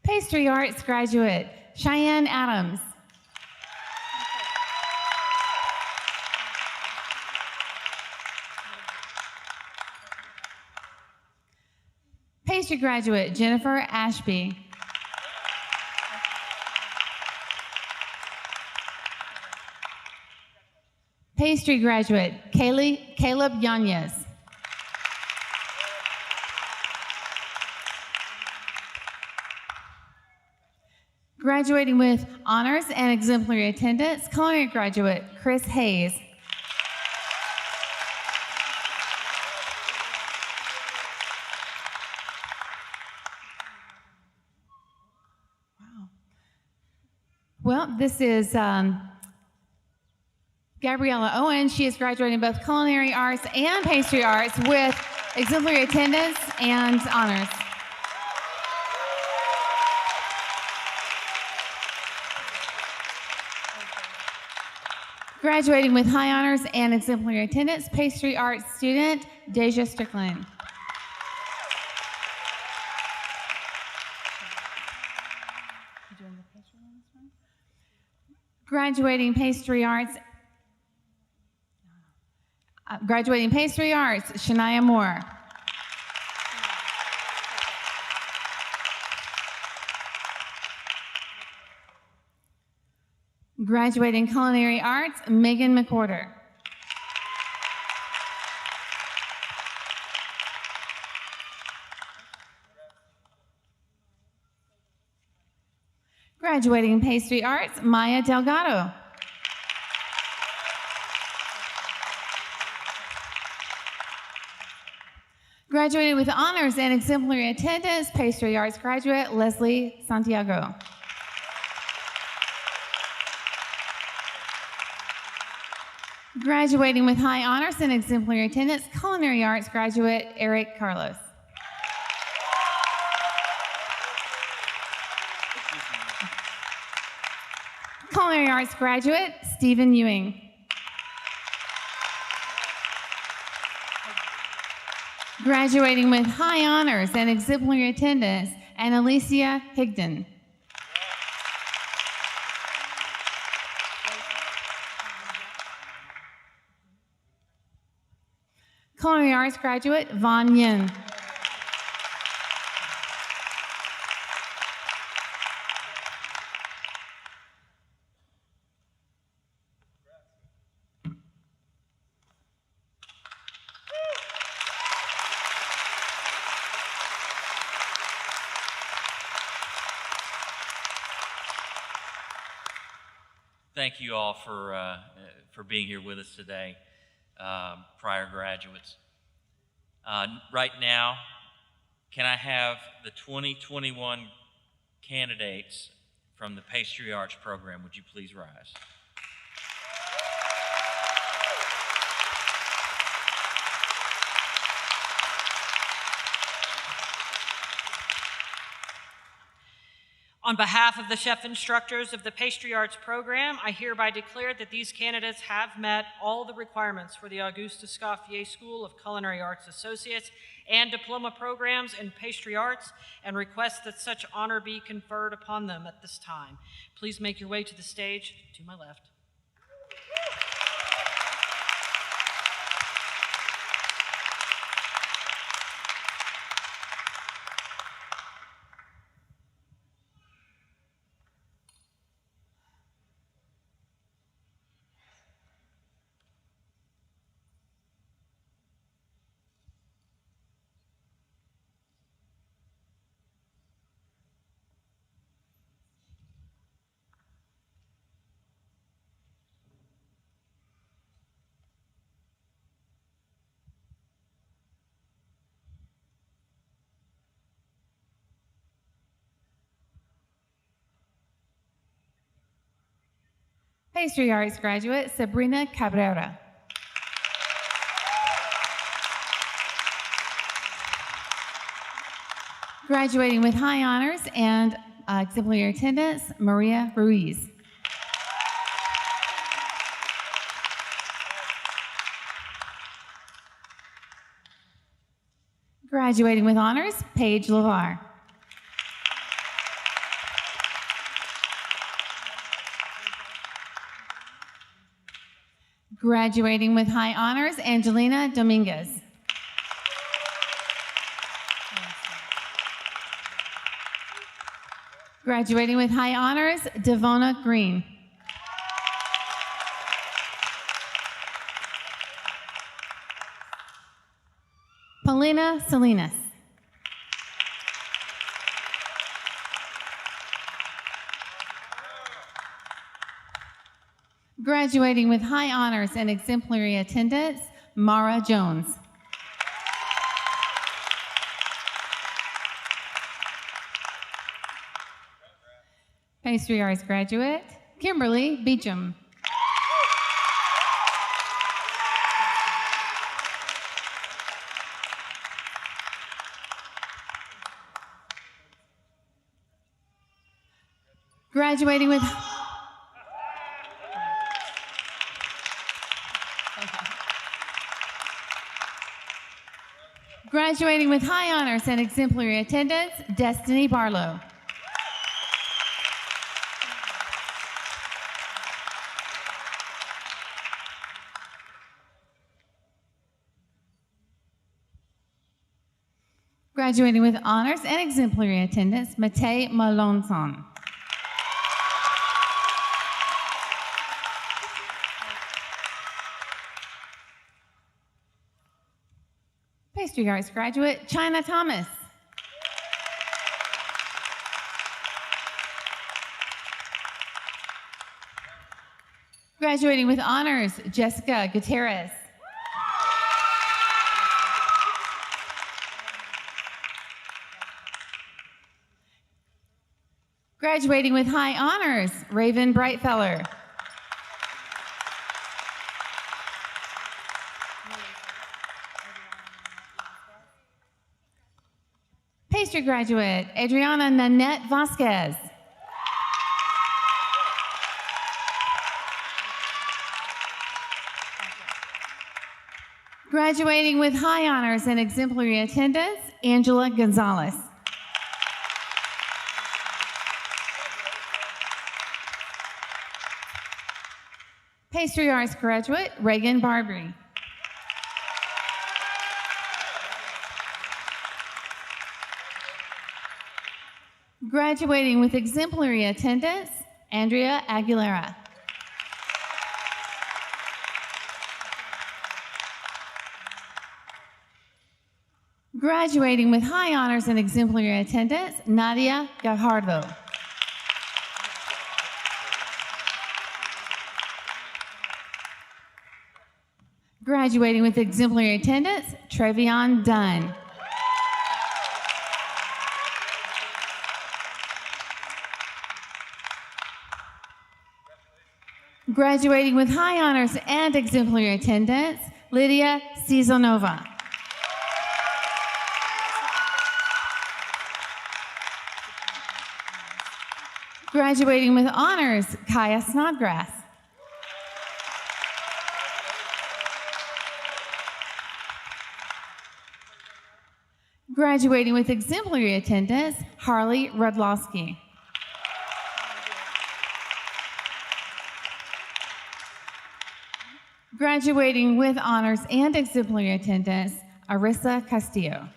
Pastry arts graduate Cheyenne Adams. Pastry graduate Jennifer Ashby. Pastry graduate Caleb Yanez. Graduating with honors and exemplary attendance, culinary graduate Chris Hayes. Wow. Well, this is Gabriella Owen. She is graduating both culinary arts and pastry arts with exemplary attendance and honors. Graduating with high honors and exemplary attendance, pastry arts student Deja Strickland. Graduating pastry arts, Shania Moore. Graduating culinary arts, Megan McWhorter. Graduating pastry arts, Maya Delgado. Graduating with honors and exemplary attendance, pastry arts graduate Leslie Santiago. Graduating with high honors and exemplary attendance, culinary arts graduate Eric Carlos. Culinary arts graduate Stephen Ewing. Graduating with high honors and exemplary attendance, Annalicia Higdon. Culinary Arts graduate Von Yin. Thank you all for being here with us today, prior graduates. Right now, can I have the 2021 candidates from the Pastry Arts program? Would you please rise? On behalf of the chef instructors of the Pastry Arts program, I hereby declare that these candidates have met all the requirements for the Auguste Escoffier School of Culinary Arts Associates and diploma programs in pastry arts, and request that such honor be conferred upon them at this time. Please make your way to the stage to my left. Pastry Arts graduate Sabrina Cabrera. Graduating with high honors and exemplary attendance, Maria Ruiz. Graduating with honors, Paige LeVar. Graduating with high honors, Angelina Dominguez. Graduating with high honors, Devona Green. Paulina Salinas. Graduating with high honors and exemplary attendance, Mara Jones. Pastry Arts graduate, Kimberly Beecham. Graduating with Graduating with high honors and exemplary attendance, Destiny Barlow. Graduating with honors and exemplary attendance, Matei Malonson. Pastry Arts graduate, China Thomas. Graduating with honors, Jessica Gutierrez. Graduating with high honors, Raven Brightfeller. Pastry graduate, Adriana Nanette Vasquez. Graduating with high honors and exemplary attendance, Angela Gonzalez. Pastry Arts graduate, Reagan Barbary. Graduating with exemplary attendance, Andrea Aguilera. Graduating with high honors and exemplary attendance, Nadia Gajardo. Graduating with exemplary attendance, Trevion Dunn. Graduating with high honors and exemplary attendance, Lydia Cizanova. Graduating with honors, Kaya Snodgrass. Graduating with exemplary attendance, Harley Rudlowski. Graduating with honors and exemplary attendance, Arissa Castillo.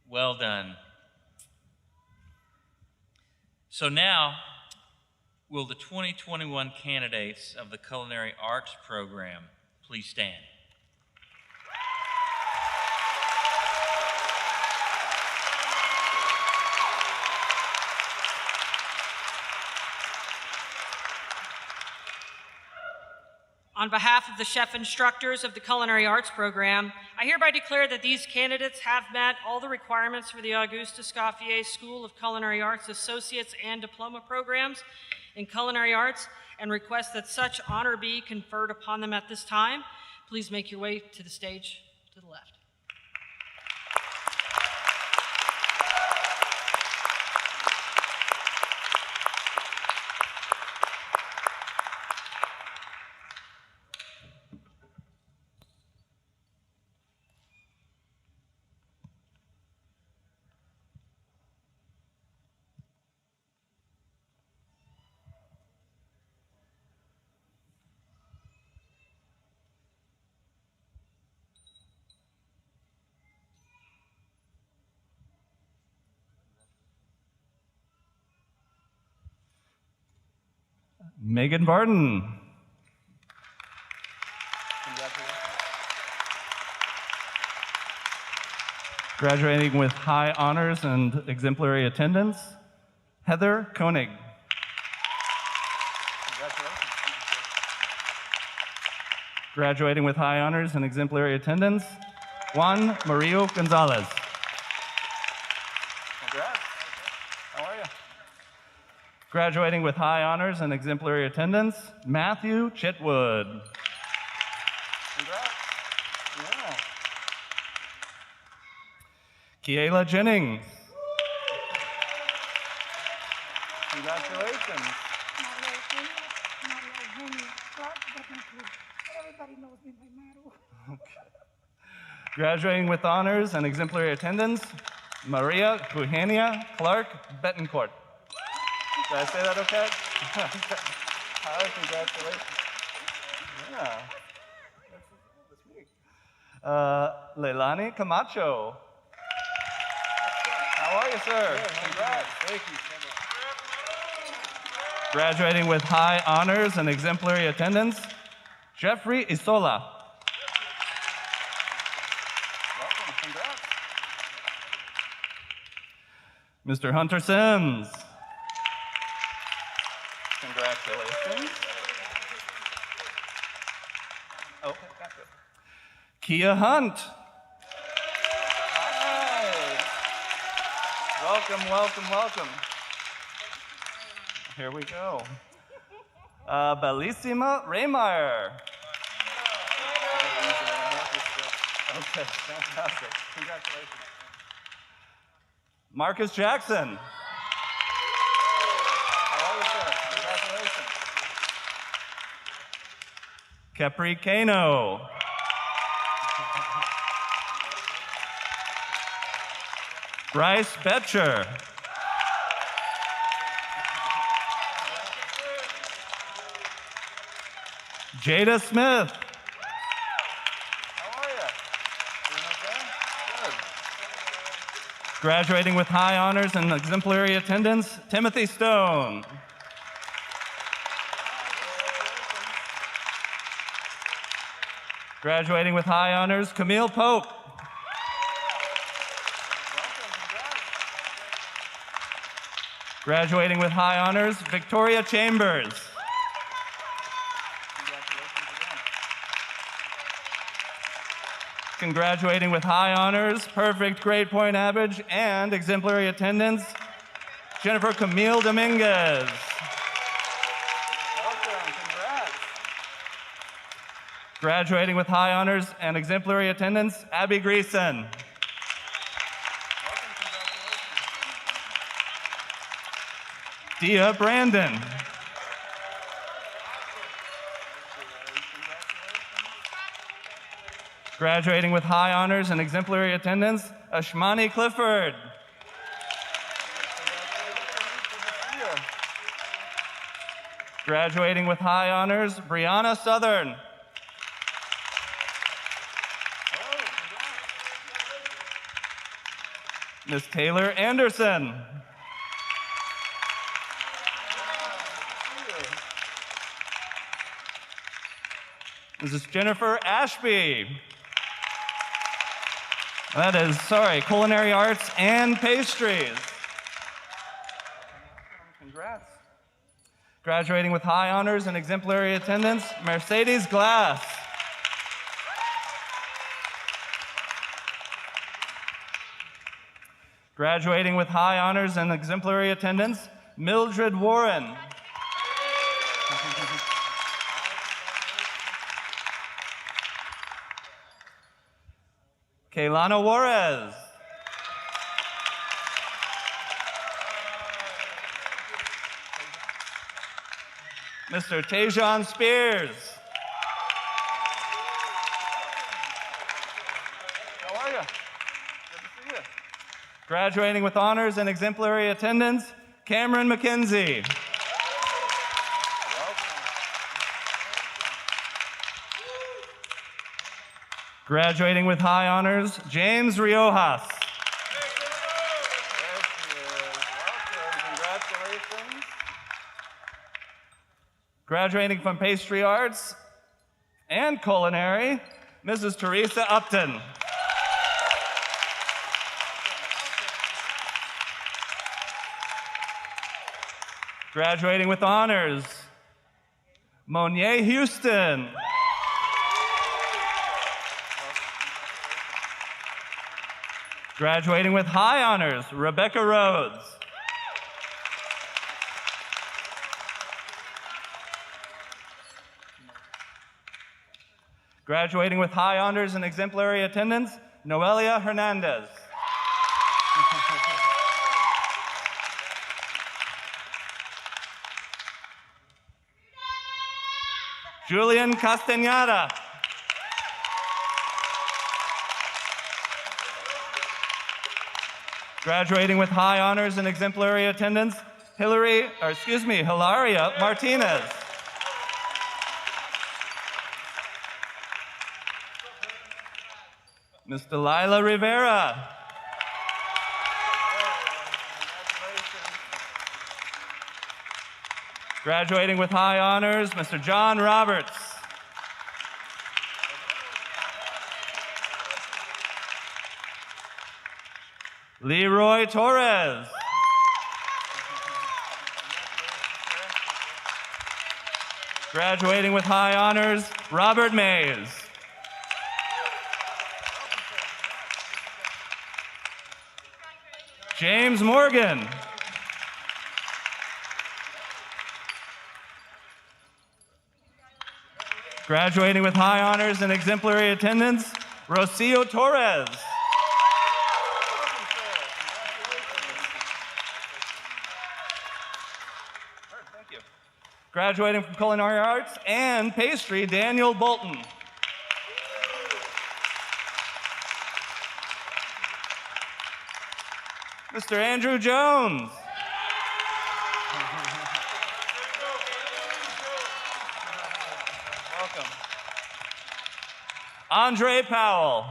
Well done. So now, will the 2021 candidates of the Culinary Arts program please stand? On behalf of the chef instructors of the Culinary Arts program, I hereby declare that these candidates have met all the requirements for the Auguste Escoffier School of Culinary Arts Associates and Diploma programs in Culinary Arts and request that such honor be conferred upon them at this time. Please make your way to the stage to the left. Megan Barton. Graduating with high honors and exemplary attendance, Heather Koenig. Graduating with high honors and exemplary attendance, Juan Mario Gonzalez. Congrats. How are you? Graduating with high honors and exemplary attendance, Matthew Chitwood. Congrats. Yeah. Kiela Jennings. Congratulations. Okay. Graduating with honors and exemplary attendance, Maria Puhania Clark Betancourt. Did I say that okay? Hi, congratulations. Yeah. That's me. Leilani Camacho. How are you, sir? Congrats. Thank you. Graduating with high honors and exemplary attendance, Jeffrey Isola. Welcome. Congrats. Mr. Hunter Sims. Congratulations. Okay, gotcha. Kia Hunt. Hi. Welcome, welcome, welcome. Here we go. Bellissima Raymeyer. Okay, fantastic. Congratulations. Marcus Jackson. How are you, sir? Congratulations. Kepri Kano. Bryce Betcher. Jada Smith. How are you? Doing okay? Good. Graduating with high honors and exemplary attendance, Timothy Stone. Graduating with high honors, Camille Pope. Graduating with high honors, Victoria Chambers. Congratulating with high honors, perfect grade point average, and exemplary attendance, Jennifer Camille Dominguez. Welcome, congrats. Graduating with high honors and exemplary attendance, Abby Greason. Dia Brandon. Graduating with high honors and exemplary attendance, Ashmani Clifford. Graduating with high honors, Brianna Southern. Ms. Taylor Anderson. Mrs. Jennifer Ashby. That is, culinary arts and pastries. Congrats. Graduating with high honors and exemplary attendance, Mercedes Glass. Graduating with high honors and exemplary attendance, Mildred Warren. Kaylana Juarez. Mr. Tajon Spears. How are you? Good to see you. Graduating with honors and exemplary attendance, Cameron McKenzie. Graduating with high honors, James Riojas. Congratulations. Graduating from pastry arts and culinary, Mrs. Teresa Upton. Graduating with honors, Monier Houston. Graduating with high honors, Rebecca Rhodes. Graduating with high honors and exemplary attendance, Noelia Hernandez. Julian Castañeda. Graduating with high honors and exemplary attendance, Hilaria Martinez. Ms. Delilah Rivera. Graduating with high honors, Mr. John Roberts. Leroy Torres. Graduating with high honors, Robert Mays. James Morgan. Graduating with high honors and exemplary attendance, Rocio Torres. Graduating from Culinary Arts and Pastry, Daniel Bolton. Mr. Andrew Jones. Welcome. Andre Powell.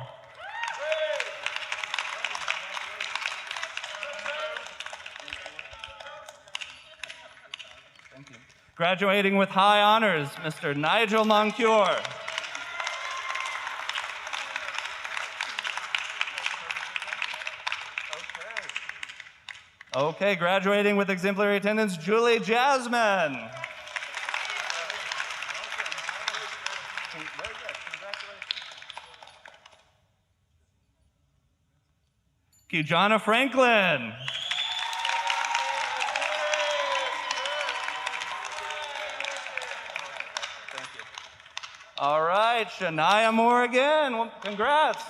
Thank you. Graduating with high honors, Mr. Nigel Moncure. Okay, graduating with exemplary attendance, Julie Jasmine. Kijana Franklin. Thank you. All right, Shania Moore again. Well, congrats.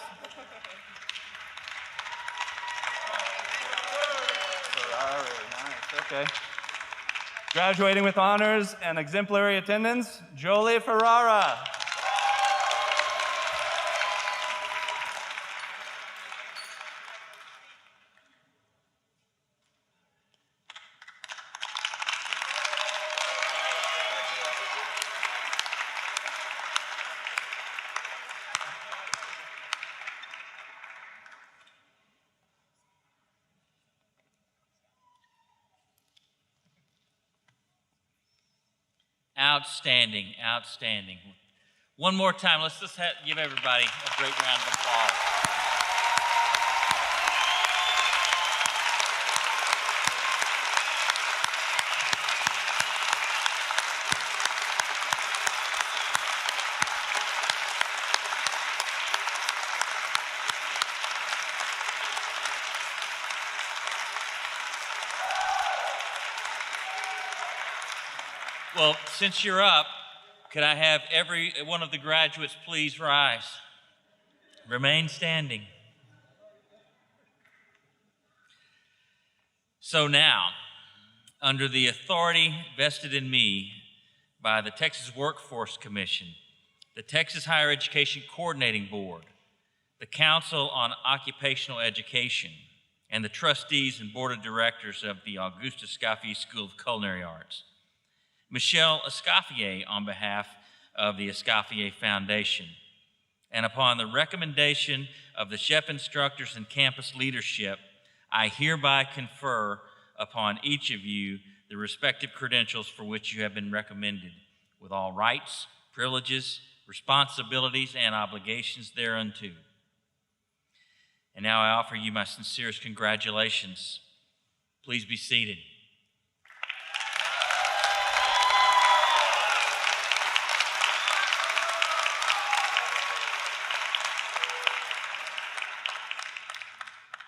Okay. Graduating with honors and exemplary attendance, Jolie Ferrara. Outstanding, outstanding. One more time, let's just give everybody a great round of applause. Well, since you're up, could I have every one of the graduates please rise? Remain standing. So now, under the authority vested in me by the Texas Workforce Commission, the Texas Higher Education Coordinating Board, the Council on Occupational Education, and the trustees and board of directors of the Auguste Escoffier School of Culinary Arts, Michelle Escoffier on behalf of the Escoffier Foundation, and upon the recommendation of the chef instructors and campus leadership, I hereby confer upon each of you the respective credentials for which you have been recommended, with all rights, privileges, responsibilities, and obligations thereunto. And now I offer you my sincerest congratulations. Please be seated.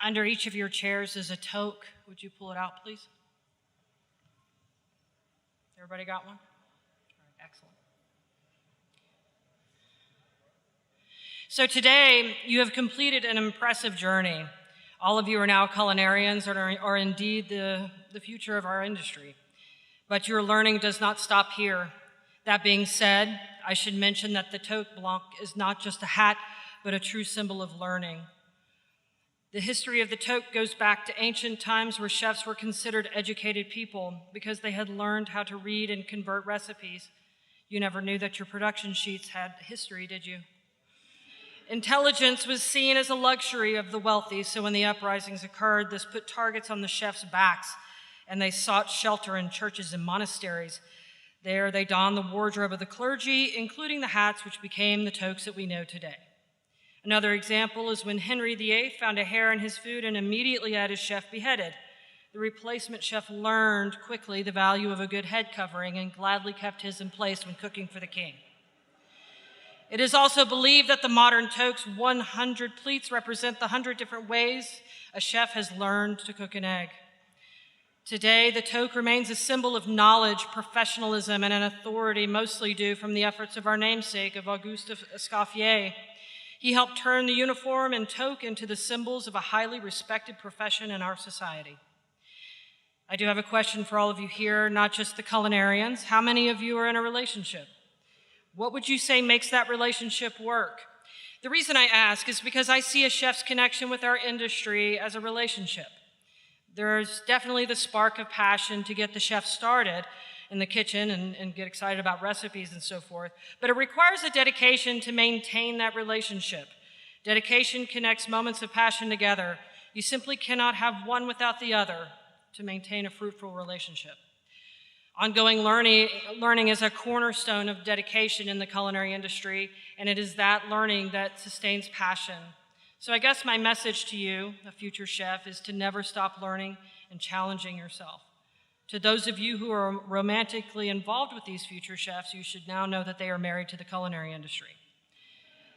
Under each of your chairs is a toque. Would you pull it out, please? Everybody got one? All right, excellent. So today, you have completed an impressive journey. All of you are now culinarians and are indeed the future of our industry. But your learning does not stop here. That being said, I should mention that the toque blanc is not just a hat, but a true symbol of learning. The history of the toque goes back to ancient times where chefs were considered educated people because they had learned how to read and convert recipes. You never knew that your production sheets had history, did you? Intelligence was seen as a luxury of the wealthy, so when the uprisings occurred, this put targets on the chefs' backs, and they sought shelter in churches and monasteries. There they donned the wardrobe of the clergy, including the hats which became the toques that we know today. Another example is when Henry VIII found a hair in his food and immediately had his chef beheaded. The replacement chef learned quickly the value of a good head covering and gladly kept his in place when cooking for the king. It is also believed that the modern toque's 100 pleats represent the 100 different ways a chef has learned to cook an egg. Today, the toque remains a symbol of knowledge, professionalism, and an authority mostly due from the efforts of our namesake of Auguste Escoffier. He helped turn the uniform and toque into the symbols of a highly respected profession in our society. I do have a question for all of you here, not just the culinarians. How many of you are in a relationship? What would you say makes that relationship work? The reason I ask is because I see a chef's connection with our industry as a relationship. There's definitely the spark of passion to get the chef started in the kitchen and get excited about recipes and so forth, but it requires a dedication to maintain that relationship. Dedication connects moments of passion together. You simply cannot have one without the other to maintain a fruitful relationship. Ongoing learning is a cornerstone of dedication in the culinary industry, and it is that learning that sustains passion. So I guess my message to you, a future chef, is to never stop learning and challenging yourself. To those of you who are romantically involved with these future chefs, you should now know that they are married to the culinary industry.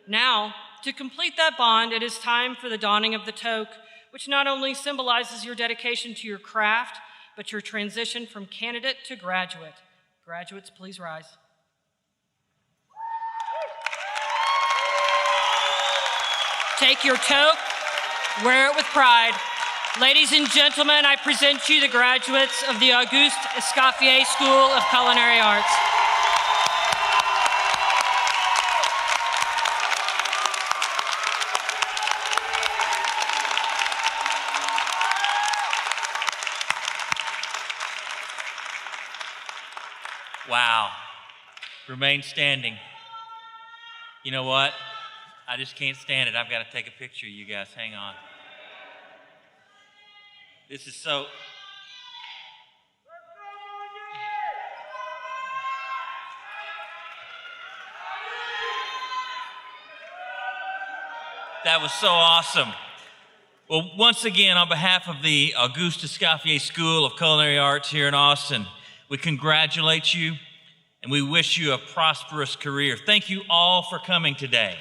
Now, to complete that bond, it is time for the donning of the toque, which not only symbolizes your dedication to your craft, but your transition from candidate to graduate. Graduates, please rise. Take your toque, wear it with pride. Ladies and gentlemen, I present you the graduates of the Auguste Escoffier School of Culinary Arts. Wow. Remain standing. You know what? I just can't stand it. I've got to take a picture of you guys. Hang on. This is so... That was so awesome. Well, once again, on behalf of the Auguste Escoffier School of Culinary Arts here in Austin, we congratulate you and we wish you a prosperous career. Thank you all for coming today.